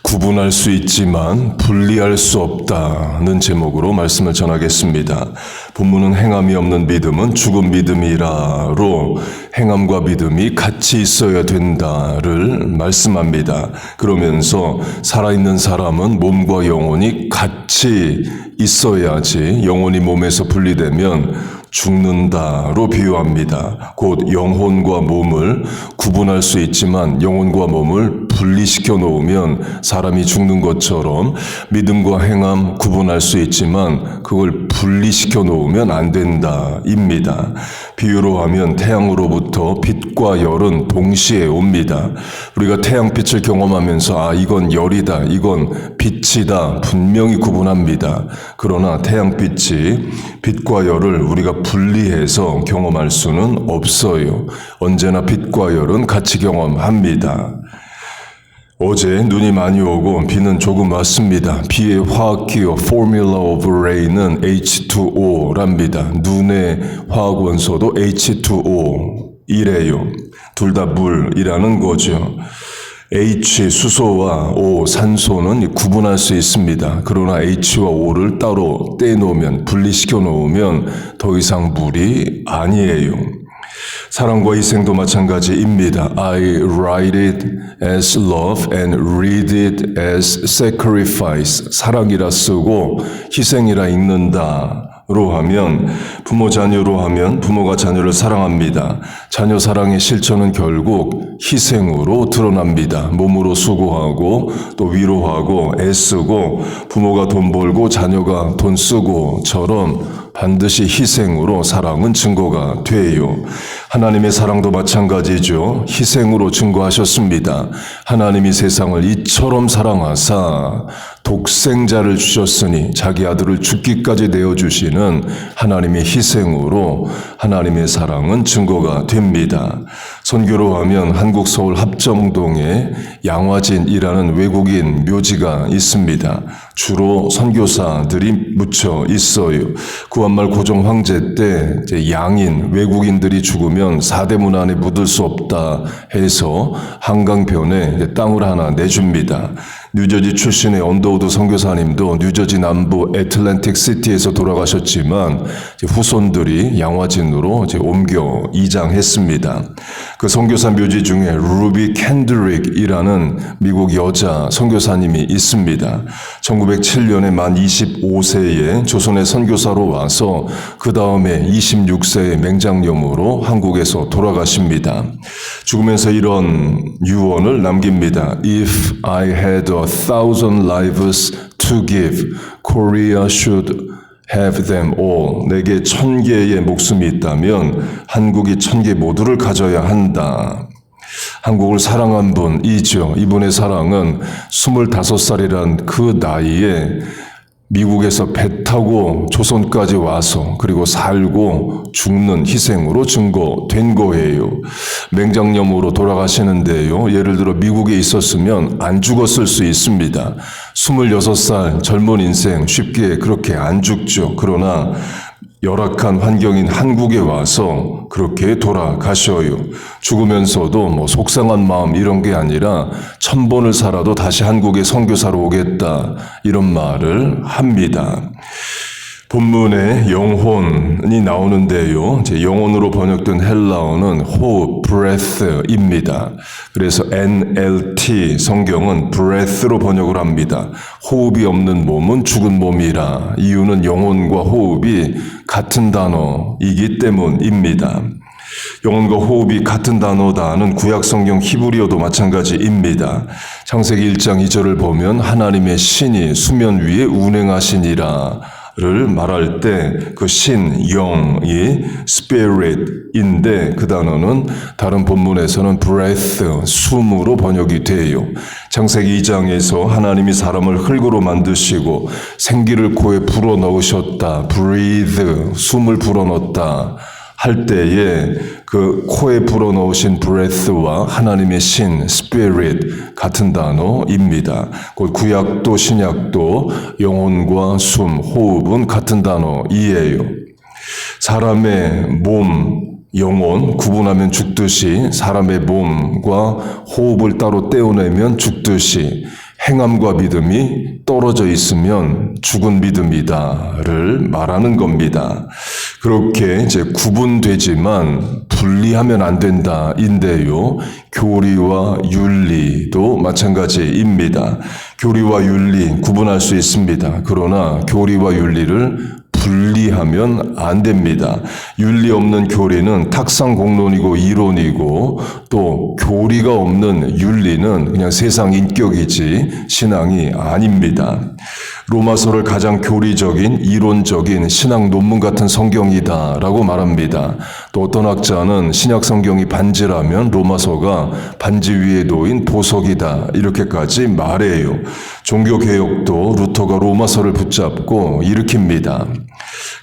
구분할 수 있지만 분리할 수 없다는 제목으로 말씀을 전하겠습니다. 본문은 행함이 없는 믿음은 죽은 믿음이라로 행함과 믿음이 같이 있어야 된다를 말씀합니다. 그러면서 살아있는 사람은 몸과 영혼이 같이 있어야지 영혼이 몸에서 분리되면 죽는다로 비유합니다. 곧 영혼과 몸을 구분할 수 있지만 영혼과 몸을 분리시켜 놓으면 사람이 죽는 것처럼 믿음과 행함 구분할 수 있지만 그걸 분리시켜 놓으면 안 된다입니다. 비유로 하면 태양으로부터 빛과 열은 동시에 옵니다. 우리가 태양빛을 경험하면서 이건 열이다, 이건 빛이다 분명히 구분합니다. 그러나 태양빛이 빛과 열을 우리가 분리해서 경험할 수는 없어요. 언제나 빛과 열은 같이 경험합니다. 어제 눈이 많이 오고 비는 조금 왔습니다. 비의 화학기호 Formula of Rain은 H2O랍니다. 눈의 화학 원소도 H2O 이래요. 둘 다 물이라는 거죠. H 수소와 O 산소는 구분할 수 있습니다. 그러나 H와 O를 따로 떼놓으면 분리시켜 놓으면 더 이상 물이 아니에요. 사랑과 희생도 마찬가지입니다. I write it as love and read it as sacrifice. 사랑이라 쓰고 희생이라 읽는다. 로 하면 부모 자녀로 하면 부모가 자녀를 사랑합니다. 자녀 사랑의 실천은 결국 희생으로 드러납니다. 몸으로 수고하고 또 위로하고 애쓰고 부모가 돈 벌고 자녀가 돈 쓰고처럼 반드시 희생으로 사랑은 증거가 돼요. 하나님의 사랑도 마찬가지죠. 희생으로 증거하셨습니다. 하나님이 세상을 이처럼 사랑하사 독생자를 주셨으니 자기 아들을 죽기까지 내어주시는 하나님의 희생으로 하나님의 사랑은 증거가 됩니다. 선교로 하면 한국 서울 합정동에 양화진이라는 외국인 묘지가 있습니다. 주로 선교사들이 묻혀 있어요. 구한말 고종 황제 때 양인 외국인들이 죽으면 사대문 안에 묻을 수 없다 해서 한강변에 땅을 하나 내줍니다. 뉴저지 출신의 언더우드 선교사님도 뉴저지 남부 애틀랜틱 시티에서 돌아가셨지만 후손들이 양화진으로 옮겨 이장했습니다. 그 선교사 묘지 중에 루비 캔드릭이라는 미국 여자 선교사님이 있습니다. 1907년에 만 25세에 조선의 선교사로 와서 그 다음에 26세의 맹장염으로 한국에서 돌아가십니다. 죽으면서 이런 유언을 남깁니다. If I had 1,000 lives to give, Korea should have them all. 내게 1,000개의 목숨이 있다면 한국이 1,000개 모두를 가져야 한다. 한국을 사랑한 분이죠. 이분의 사랑은 25살이란 그 나이에 미국에서 배 타고 조선까지 와서 그리고 살고 죽는 희생으로 증거된 거예요. 맹장염으로 돌아가시는데요. 예를 들어 미국에 있었으면 안 죽었을 수 있습니다. 26살 젊은 인생 쉽게 그렇게 안 죽죠. 그러나 열악한 환경인 한국에 와서 그렇게 돌아가셔요. 죽으면서도 속상한 마음 이런 게 아니라 1000번을 살아도 다시 한국에 선교사로 오겠다 이런 말을 합니다. 본문에 영혼이 나오는데요. 영혼으로 번역된 헬라어는 호흡, breath입니다. 그래서 NLT 성경은 breath로 번역을 합니다. 호흡이 없는 몸은 죽은 몸이라. 이유는 영혼과 호흡이 같은 단어이기 때문입니다. 영혼과 호흡이 같은 단어다는 구약성경 히브리어도 마찬가지입니다. 창세기 1장 2절을 보면 하나님의 신이 수면 위에 운행하시니라 를 말할 때 그 신, 영이 spirit인데 그 단어는 다른 본문에서는 breath, 숨으로 번역이 돼요. 창세기 2장에서 하나님이 사람을 흙으로 만드시고 생기를 코에 불어넣으셨다. breathe, 숨을 불어넣었다. 할 때에 그 코에 불어넣으신 breath와 하나님의 신, spirit 같은 단어입니다. 곧 구약도 신약도 영혼과 숨, 호흡은 같은 단어이에요. 사람의 몸, 영혼 구분하면 죽듯이 사람의 몸과 호흡을 따로 떼어내면 죽듯이 행함과 믿음이 떨어져 있으면 죽은 믿음이다를 말하는 겁니다. 그렇게 이제 구분되지만 분리하면 안 된다인데요. 교리와 윤리도 마찬가지입니다. 교리와 윤리 구분할 수 있습니다. 그러나 교리와 윤리를 분리하면 안 됩니다. 윤리 없는 교리는 탁상공론이고 이론이고 또 교리가 없는 윤리는 그냥 세상 인격이지 신앙이 아닙니다. 로마서를 가장 교리적인 이론적인 신학 논문 같은 성경이다라고 말합니다. 또 어떤 학자는 신약 성경이 반지라면 로마서가 반지 위에 놓인 보석이다 이렇게까지 말해요. 종교개혁도 루터가 로마서를 붙잡고 일으킵니다.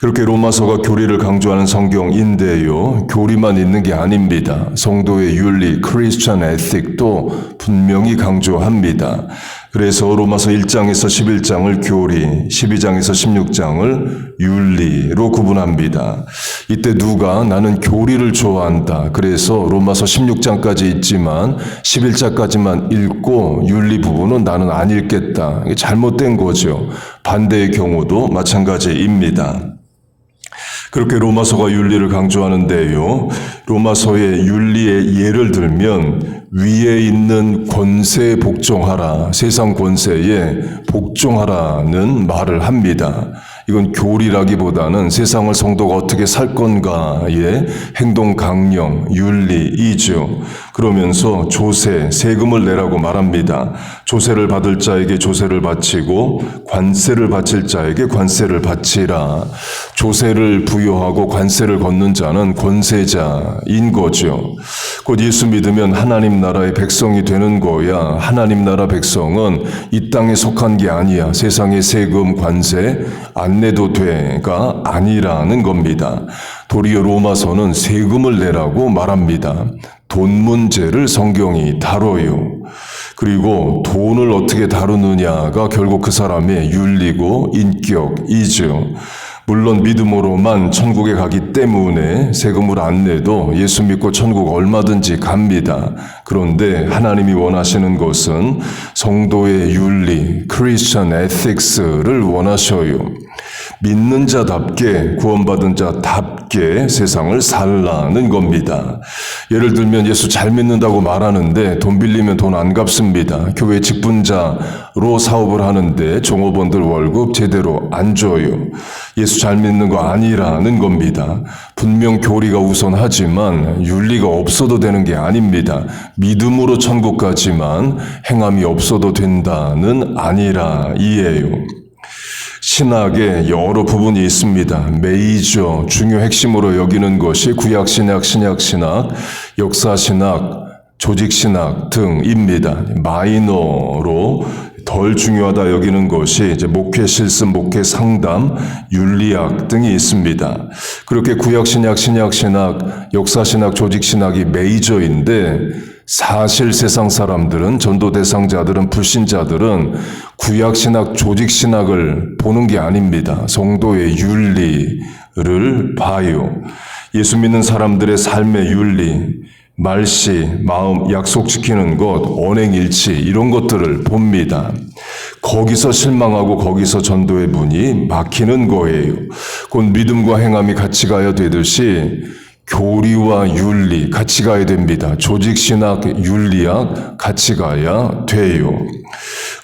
그렇게 로마서가 교리를 강조하는 성경인데요. 교리만 있는 게 아닙니다. 성도의 윤리, 크리스천 에틱도 분명히 강조합니다. 그래서 로마서 1장에서 11장을 교리, 12장에서 16장을 윤리로 구분합니다. 이때 누가 나는 교리를 좋아한다. 그래서 로마서 16장까지 있지만 11장까지만 읽고 윤리 부분은 나는 안 읽겠다. 이게 잘못된 거죠. 반대의 경우도 마찬가지입니다. 그렇게 로마서가 윤리를 강조하는데요. 로마서의 윤리의 예를 들면 위에 있는 권세에 복종하라, 세상 권세에 복종하라는 말을 합니다. 이건 교리라기보다는 세상을 성도가 어떻게 살 건가의 행동 강령, 윤리이죠. 그러면서 조세, 세금을 내라고 말합니다. 조세를 받을 자에게 조세를 바치고 관세를 바칠 자에게 관세를 바치라. 조세를 부여하고 관세를 걷는 자는 권세자인 거죠. 곧 예수 믿으면 하나님 나라의 백성이 되는 거야. 하나님 나라 백성은 이 땅에 속한 게 아니야. 세상의 세금, 관세 안 내도 돼가 아니라는 겁니다. 도리어 로마서는 세금을 내라고 말합니다. 돈 문제를 성경이 다뤄요. 그리고 돈을 어떻게 다루느냐가 결국 그 사람의 윤리고 인격이죠. 물론 믿음으로만 천국에 가기 때문에 세금을 안 내도 예수 믿고 천국 얼마든지 갑니다. 그런데 하나님이 원하시는 것은 성도의 윤리, 크리스천 에틱스를 원하셔요. 믿는 자답게 구원받은 자답게 세상을 살라는 겁니다. 예를 들면 예수 잘 믿는다고 말하는데 돈 빌리면 돈 안 갚습니다. 교회 직분자로 사업을 하는데 종업원들 월급 제대로 안 줘요. 예수 잘 믿는 거 아니라는 겁니다. 분명 교리가 우선하지만 윤리가 없어도 되는 게 아닙니다. 믿음으로 천국 가지만 행함이 없어도 된다는 아니라 이에요. 신학에 여러 부분이 있습니다. 메이저, 중요 핵심으로 여기는 것이 구약신학, 신약신학, 역사신학, 조직신학 등입니다. 마이너로 덜 중요하다 여기는 것이 이제 목회 실습, 목회 상담, 윤리학 등이 있습니다. 그렇게 구약신학, 신약신학, 역사신학, 조직신학이 메이저인데 사실 세상 사람들은, 전도 대상자들은, 불신자들은 구약신학, 조직신학을 보는 게 아닙니다. 성도의 윤리를 봐요. 예수 믿는 사람들의 삶의 윤리, 말씨, 마음, 약속 지키는 것, 언행일치 이런 것들을 봅니다. 거기서 실망하고 거기서 전도의 문이 막히는 거예요. 곧 믿음과 행함이 같이 가야 되듯이 교리와 윤리 같이 가야 됩니다. 조직신학, 윤리학 같이 가야 돼요.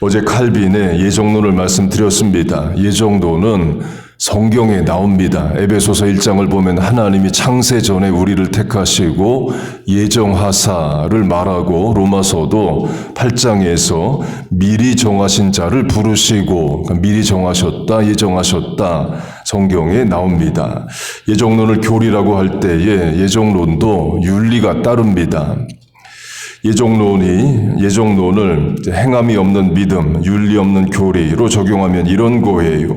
어제 칼빈의 예정론을 말씀드렸습니다. 예정론은 성경에 나옵니다. 에베소서 1장을 보면 하나님이 창세 전에 우리를 택하시고 예정하사를 말하고, 로마서도 8장에서 미리 정하신 자를 부르시고, 그러니까 미리 정하셨다, 예정하셨다 성경에 나옵니다. 예정론을 교리라고 할 때에 예정론도 윤리가 따릅니다. 예정론을 행함이 없는 믿음, 윤리 없는 교리로 적용하면 이런 거예요.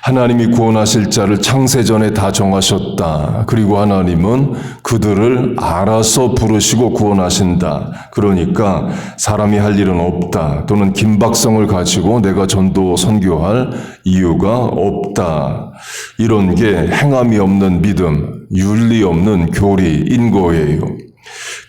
하나님이 구원하실 자를 창세전에 다 정하셨다. 그리고 하나님은 그들을 알아서 부르시고 구원하신다. 그러니까 사람이 할 일은 없다. 또는 긴박성을 가지고 내가 전도 선교할 이유가 없다. 이런 게 행함이 없는 믿음, 윤리 없는 교리인 거예요.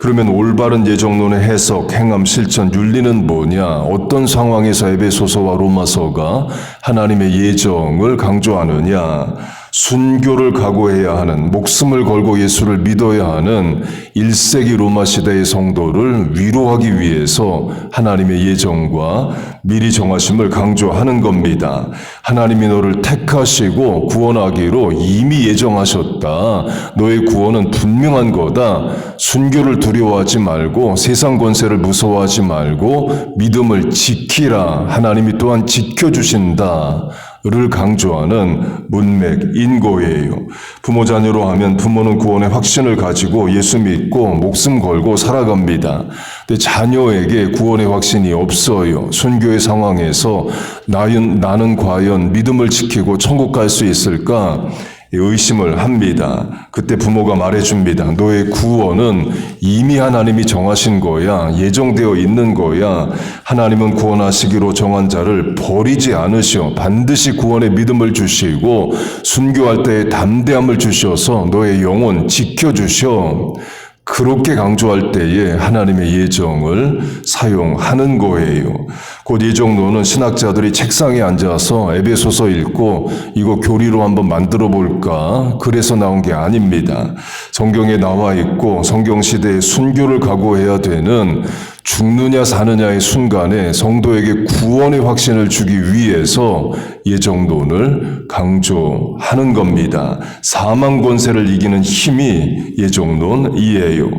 그러면 올바른 예정론의 해석, 행함, 실천, 윤리는 뭐냐? 어떤 상황에서 에베소서와 로마서가 하나님의 예정을 강조하느냐? 순교를 각오해야 하는, 목숨을 걸고 예수를 믿어야 하는 1세기 로마 시대의 성도를 위로하기 위해서 하나님의 예정과 미리 정하심을 강조하는 겁니다. 하나님이 너를 택하시고 구원하기로 이미 예정하셨다. 너의 구원은 분명한 거다. 순교를 두려워하지 말고 세상 권세를 무서워하지 말고 믿음을 지키라. 하나님이 또한 지켜주신다. 를 강조하는 문맥인 거예요. 부모 자녀로 하면 부모는 구원의 확신을 가지고 예수 믿고 목숨 걸고 살아갑니다. 근데 자녀에게 구원의 확신이 없어요. 순교의 상황에서 나는 과연 믿음을 지키고 천국 갈 수 있을까? 의심을 합니다. 그때 부모가 말해줍니다. 너의 구원은 이미 하나님이 정하신 거야. 예정되어 있는 거야. 하나님은 구원하시기로 정한 자를 버리지 않으시오. 반드시 구원의 믿음을 주시고 순교할 때의 담대함을 주셔서 너의 영혼 지켜주셔. 그렇게 강조할 때에 하나님의 예정을 사용하는 거예요. 곧 예정론은 신학자들이 책상에 앉아서 에베소서 읽고 이거 교리로 한번 만들어 볼까? 그래서 나온 게 아닙니다. 성경에 나와 있고 성경시대에 순교를 각오해야 되는 죽느냐 사느냐의 순간에 성도에게 구원의 확신을 주기 위해서 예정론을 강조하는 겁니다. 사망 권세를 이기는 힘이 예정론이에요.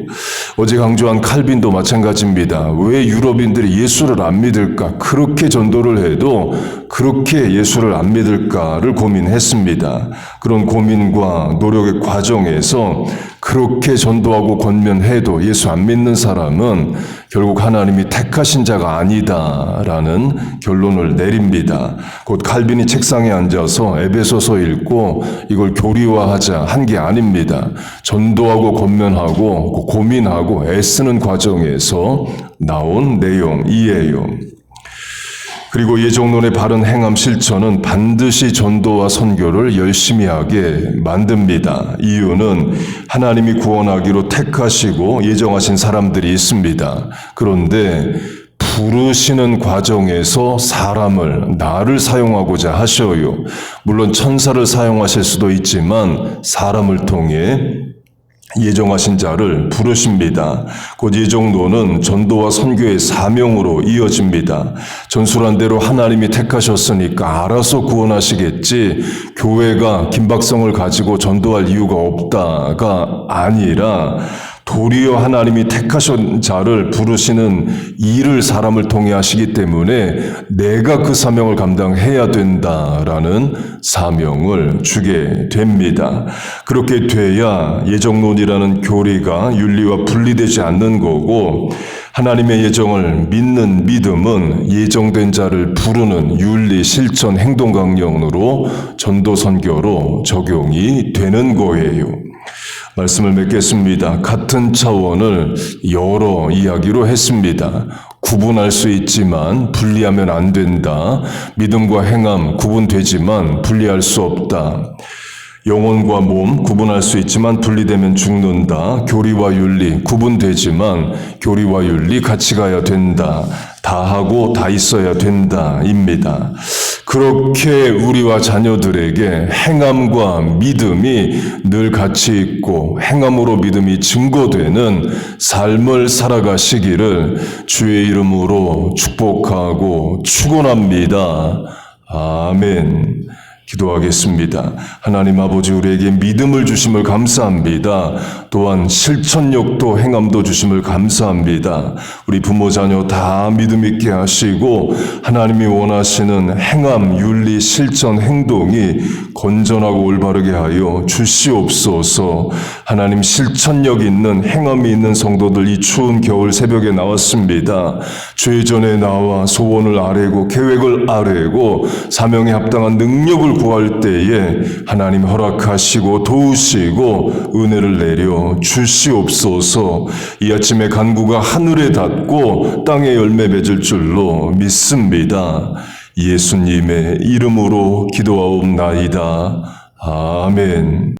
어제 강조한 칼빈도 마찬가지입니다. 왜 유럽인들이 예수를 안 믿을까? 그렇게 전도를 해도 그렇게 예수를 안 믿을까를 고민했습니다. 그런 고민과 노력의 과정에서 그렇게 전도하고 권면해도 예수 안 믿는 사람은 결국 하나님이 택하신 자가 아니다라는 결론을 내립니다. 곧 칼빈이 책상에 앉아서 에베소서 읽고 이걸 교리화하자 한 게 아닙니다. 전도하고 권면하고 고민하고 애쓰는 과정에서 나온 내용이에요. 그리고 예정론의 바른 행함 실천은 반드시 전도와 선교를 열심히 하게 만듭니다. 이유는 하나님이 구원하기로 택하시고 예정하신 사람들이 있습니다. 그런데 부르시는 과정에서 나를 사용하고자 하셔요. 물론 천사를 사용하실 수도 있지만 사람을 통해 예정하신 자를 부르십니다. 곧 예정론은 전도와 선교의 사명으로 이어집니다. 전술한 대로 하나님이 택하셨으니까 알아서 구원하시겠지, 교회가 긴박성을 가지고 전도할 이유가 없다가 아니라 도리어 하나님이 택하신 자를 부르시는 일을 사람을 통해 하시기 때문에 내가 그 사명을 감당해야 된다라는 사명을 주게 됩니다. 그렇게 돼야 예정론이라는 교리가 윤리와 분리되지 않는 거고, 하나님의 예정을 믿는 믿음은 예정된 자를 부르는 윤리, 실천, 행동 강령으로 전도 선교로 적용이 되는 거예요. 말씀을 맺겠습니다. 같은 차원을 여러 이야기로 했습니다. 구분할 수 있지만 분리하면 안 된다. 믿음과 행함 구분되지만 분리할 수 없다. 영혼과 몸 구분할 수 있지만 분리되면 죽는다. 교리와 윤리 구분되지만 교리와 윤리 같이 가야 된다. 다 하고 다 있어야 된다입니다. 그렇게 우리와 자녀들에게 행함과 믿음이 늘 같이 있고 행함으로 믿음이 증거되는 삶을 살아가시기를 주의 이름으로 축복하고 축원합니다. 아멘. 기도하겠습니다. 하나님 아버지, 우리에게 믿음을 주심을 감사합니다. 또한 실천력도 행함도 주심을 감사합니다. 우리 부모 자녀 다 믿음 있게 하시고 하나님이 원하시는 행함, 윤리, 실천, 행동이 건전하고 올바르게 하여 주시옵소서. 하나님, 실천력 있는 행함이 있는 성도들 이 추운 겨울 새벽에 나왔습니다. 주의 전에 나와 소원을 아뢰고 계획을 아뢰고 사명에 합당한 능력을 구할 때에 하나님 허락하시고 도우시고 은혜를 내려 주시옵소서. 이 아침에 간구가 하늘에 닿고 땅에 열매 맺을 줄로 믿습니다. 예수님의 이름으로 기도하옵나이다. 아멘.